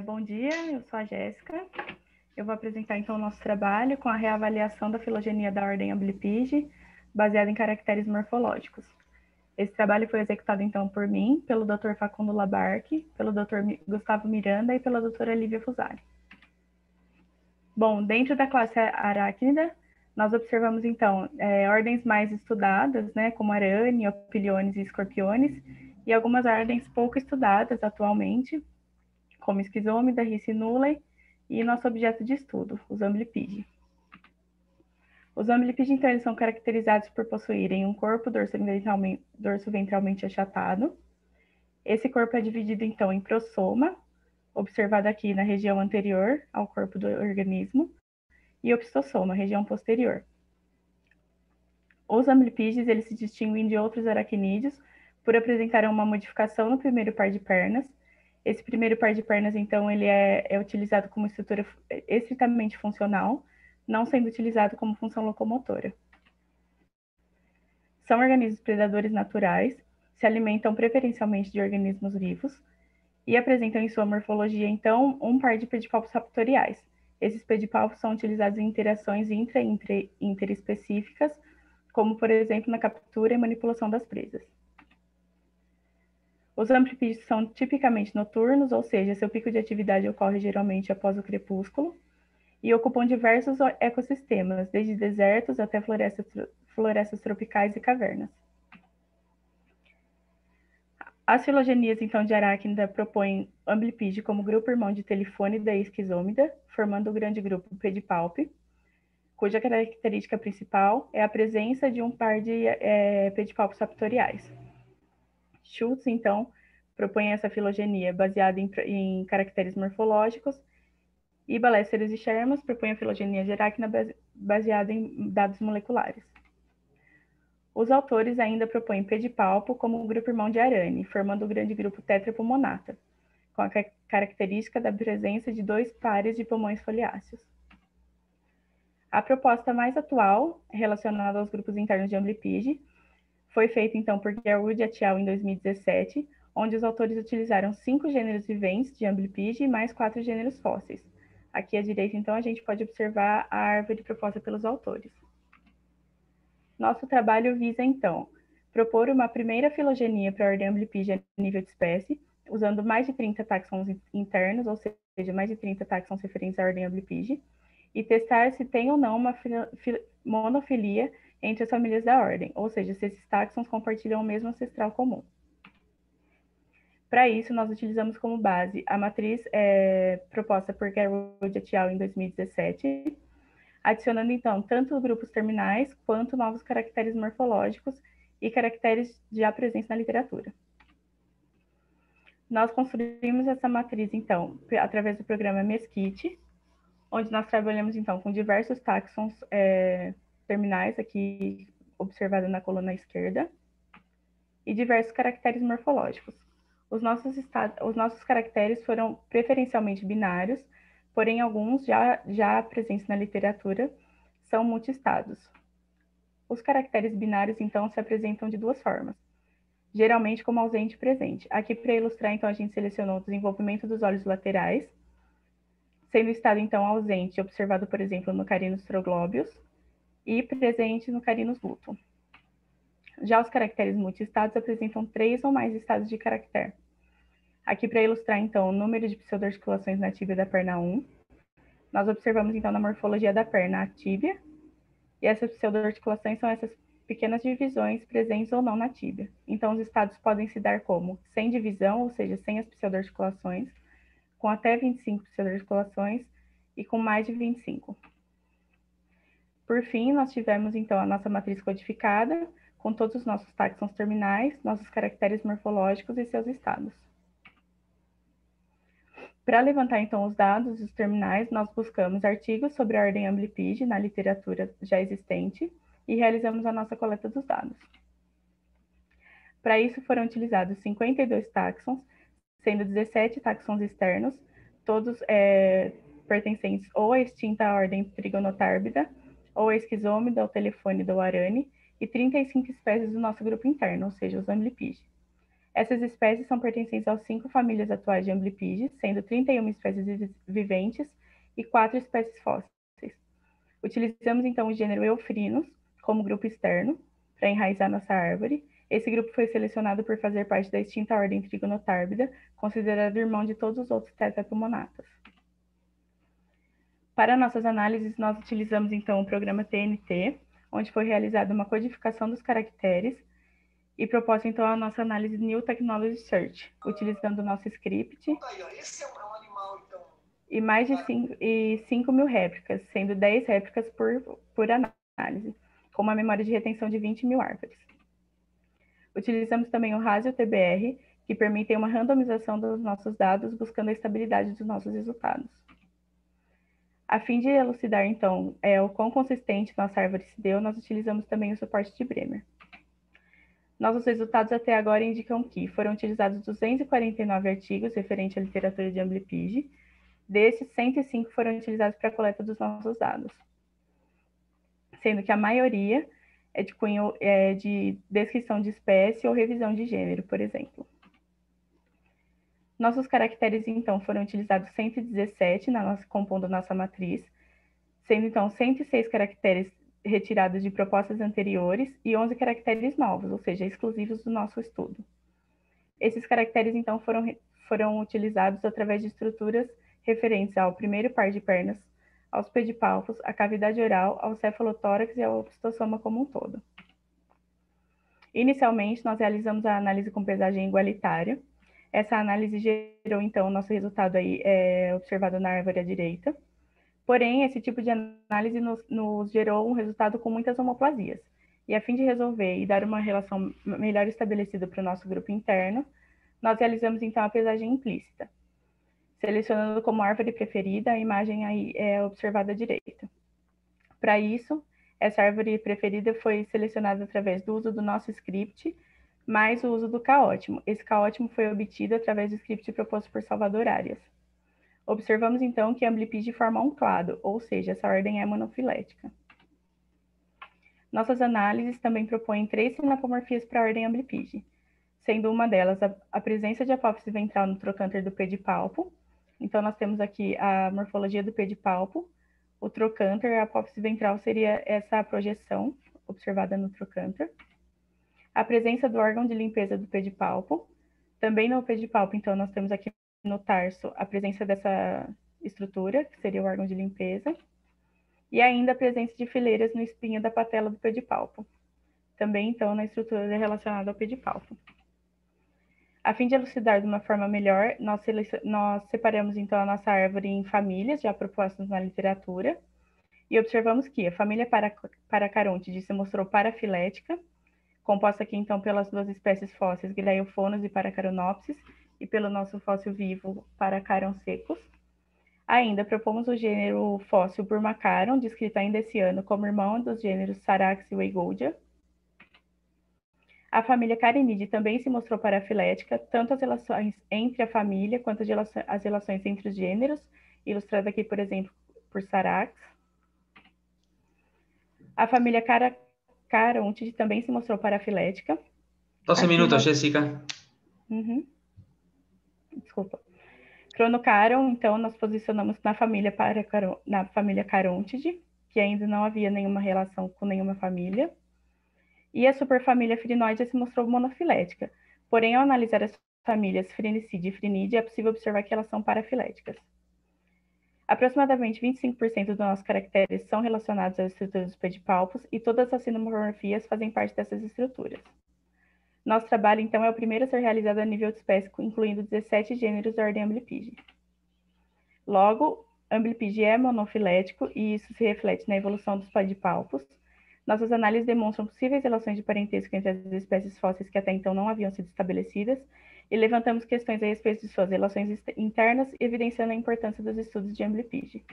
Bom dia, eu sou a Jéssica. Eu vou apresentar então o nosso trabalho com a reavaliação da filogenia da ordem Amblypide, baseada em caracteres morfológicos. Esse trabalho foi executado então por mim, pelo Dr. Facundo Labarque, pelo Dr. Gustavo Miranda e pela doutora Lívia Fusari. Bom, dentro da classe aracnida, nós observamos então ordens mais estudadas, né, como Arane, Opiliones e Escorpiones, e algumas ordens pouco estudadas atualmente, como Schizomida, Ricinulae e nosso objeto de estudo, os Amblypide. Os Amblypide, então, eles são caracterizados por possuírem um corpo dorso-ventralmente achatado. Esse corpo é dividido, então, em prosoma, observado aqui na região anterior ao corpo do organismo, e opistosoma, região posterior. Os Amblypides, eles se distinguem de outros aracnídeos por apresentarem uma modificação no primeiro par de pernas. Esse primeiro par de pernas, então, ele é utilizado como estrutura estritamente funcional, não sendo utilizado como função locomotora. São organismos predadores naturais, se alimentam preferencialmente de organismos vivos e apresentam em sua morfologia, então, um par de pedipalpos raptoriais. Esses pedipalpos são utilizados em interações interespecíficas, como, por exemplo, na captura e manipulação das presas. Os Amblypides são tipicamente noturnos, ou seja, seu pico de atividade ocorre geralmente após o crepúsculo, e ocupam diversos ecossistemas, desde desertos até florestas tropicais e cavernas. As filogenias, então, de aracnida propõem Amblypide como grupo irmão de Telefônida e Schizomida, formando o grande grupo Pedipalpi, cuja característica principal é a presença de um par de pedipalpos raptoriais. Schultz, então, propõe essa filogenia baseada em caracteres morfológicos, e Ballesteros e Sherman propõem a filogenia de aracnida baseada em dados moleculares. Os autores ainda propõem pedipalpo como um grupo irmão de Arane, formando o grande grupo Tetrapulmonata, com a característica da presença de 2 pares de pulmões foliáceos. A proposta mais atual, relacionada aos grupos internos de Amblypide, foi feita então por Gerwood et al. Em 2017, onde os autores utilizaram 5 gêneros viventes de Amblypide e mais 4 gêneros fósseis. Aqui à direita, então, a gente pode observar a árvore proposta pelos autores. Nosso trabalho visa, então, propor uma primeira filogenia para a ordem Amblypide a nível de espécie, usando mais de 30 táxons internos, ou seja, mais de 30 táxons referentes à ordem Amblypide, e testar se tem ou não uma monofilia entre as famílias da ordem, ou seja, se esses táxons compartilham o mesmo ancestral comum. Para isso, nós utilizamos como base a matriz proposta por Gerwood et al. Em 2017, adicionando, então, tanto grupos terminais quanto novos caracteres morfológicos e caracteres já presentes na literatura. Nós construímos essa matriz, então, através do programa Mesquite, onde nós trabalhamos, então, com diversos táxons terminais, aqui observado na coluna esquerda, e diversos caracteres morfológicos. Os nossos caracteres foram preferencialmente binários, porém alguns já presentes na literatura são multiestados. Os caracteres binários, então, se apresentam de 2 formas, geralmente como ausente e presente. Aqui, para ilustrar, então, a gente selecionou o desenvolvimento dos olhos laterais, sendo o estado, então, ausente, observado, por exemplo, no Carinus troglobius, e presente no Carinus luteum. Já os caracteres multiestados apresentam 3 ou mais estados de caractere. Aqui, para ilustrar, então, o número de pseudoarticulações na tíbia da perna 1, nós observamos, então, na morfologia da perna a tíbia, e essas pseudoarticulações são essas pequenas divisões presentes ou não na tíbia. Então, os estados podem se dar como sem divisão, ou seja, sem as pseudoarticulações, com até 25 pseudoarticulações e com mais de 25. Por fim, nós tivemos, então, a nossa matriz codificada, com todos os nossos táxons terminais, nossos caracteres morfológicos e seus estados. Para levantar, então, os dados dos terminais, nós buscamos artigos sobre a ordem Amblypide na literatura já existente e realizamos a nossa coleta dos dados. Para isso, foram utilizados 52 táxons, sendo 17 táxons externos, todos pertencentes ou à extinta ordem Trigonotárbida, ou à Schizomida, ou Telefônida, ou Arane, e 35 espécies do nosso grupo interno, ou seja, os Amblypide. Essas espécies são pertencentes às 5 famílias atuais de Amblypide, sendo 31 espécies viventes e 4 espécies fósseis. Utilizamos, então, o gênero Euphrynus como grupo externo para enraizar nossa árvore. Esse grupo foi selecionado por fazer parte da extinta ordem Trigonotarbida, considerado irmão de todos os outros tetrapulmonatas. Para nossas análises, nós utilizamos, então, o programa TNT, onde foi realizada uma codificação dos caracteres e proposta, então, a nossa análise New Technology Search, utilizando o nosso script e mais de 5.000 réplicas, sendo 10 réplicas por análise, com uma memória de retenção de 20.000 árvores. Utilizamos também o RASIO-TBR, que permite uma randomização dos nossos dados, buscando a estabilidade dos nossos resultados. A fim de elucidar, então, o quão consistente nossa árvore se deu, nós utilizamos também o suporte de Bremer. Nossos resultados até agora indicam que foram utilizados 249 artigos referentes à literatura de Amblypide. Desses, 105 foram utilizados para a coleta dos nossos dados, sendo que a maioria é de cunho de descrição de espécie ou revisão de gênero, por exemplo. Nossos caracteres, então, foram utilizados 117 compondo nossa matriz, sendo, então, 106 caracteres retirados de propostas anteriores e 11 caracteres novos, ou seja, exclusivos do nosso estudo. Esses caracteres, então, foram utilizados através de estruturas referentes ao primeiro par de pernas, aos pedipalpos, à cavidade oral, ao cefalotórax e ao opistosoma como um todo. Inicialmente, nós realizamos a análise com pesagem igualitária. Essa análise gerou, então, o nosso resultado aí observado na árvore à direita. Porém, esse tipo de análise nos gerou um resultado com muitas homoplasias. E a fim de resolver e dar uma relação melhor estabelecida para o nosso grupo interno, nós realizamos, então, a pesagem implícita, selecionando como árvore preferida a imagem aí observada à direita. Para isso, essa árvore preferida foi selecionada através do uso do nosso script, mais o uso do caótimo. Esse caótimo foi obtido através do script proposto por Salvador Arias. Observamos, então, que a Amblypide forma um clado, ou seja, essa ordem é monofilética. Nossas análises também propõem 3 sinapomorfias para a ordem Amblypide, sendo uma delas a presença de apófise ventral no trocânter do pedipalpo. Então, nós temos aqui a morfologia do pedipalpo, o trocânter, a apófise ventral seria essa projeção observada no trocânter. A presença do órgão de limpeza do pedipalpo. Também no pedipalpo, então, nós temos aqui no tarso a presença dessa estrutura, que seria o órgão de limpeza. E ainda a presença de fileiras no espinho da patela do pedipalpo. Também, então, na estrutura relacionada ao pedipalpo. A fim de elucidar de uma forma melhor, nós separamos, então, a nossa árvore em famílias, já propostas na literatura, e observamos que a família Paracarontide se mostrou parafilética, composta aqui, então, pelas 2 espécies fósseis, Glaiophonos e Paracaronopsis, e pelo nosso fóssil vivo, Paracaron secus. Ainda propomos o gênero fóssil Burmacaron, descrito ainda esse ano como irmão dos gêneros Sarax e Weigoldia. A família Carinide também se mostrou parafilética, tanto as relações entre a família quanto as relações entre os gêneros, ilustrada aqui, por exemplo, por Sarax. A família Carontide também se mostrou parafilética. 12 minutos, Jéssica. Desculpa. Cronocaron, então, nós posicionamos na família Carontide, que ainda não havia nenhuma relação com nenhuma família. E a superfamília Frinoidea se mostrou monofilética. Porém, ao analisar as famílias Phrynicide e Phrynidae, é possível observar que elas são parafiléticas. Aproximadamente 25% dos nossos caracteres são relacionados às estruturas dos pedipalpos e todas as sinomorfias fazem parte dessas estruturas. Nosso trabalho, então, é o primeiro a ser realizado a nível de espécie, incluindo 17 gêneros da ordem Amblypide. Logo, Amblypide é monofilético e isso se reflete na evolução dos pedipalpos. Nossas análises demonstram possíveis relações de parentesco entre as espécies fósseis que até então não haviam sido estabelecidas e levantamos questões a respeito de suas relações internas, evidenciando a importância dos estudos de Amblypide.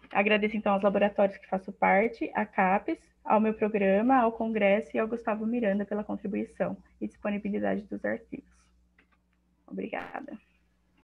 Agradeço, então, aos laboratórios que faço parte, à CAPES, ao meu programa, ao Congresso e ao Gustavo Miranda pela contribuição e disponibilidade dos artigos. Obrigada.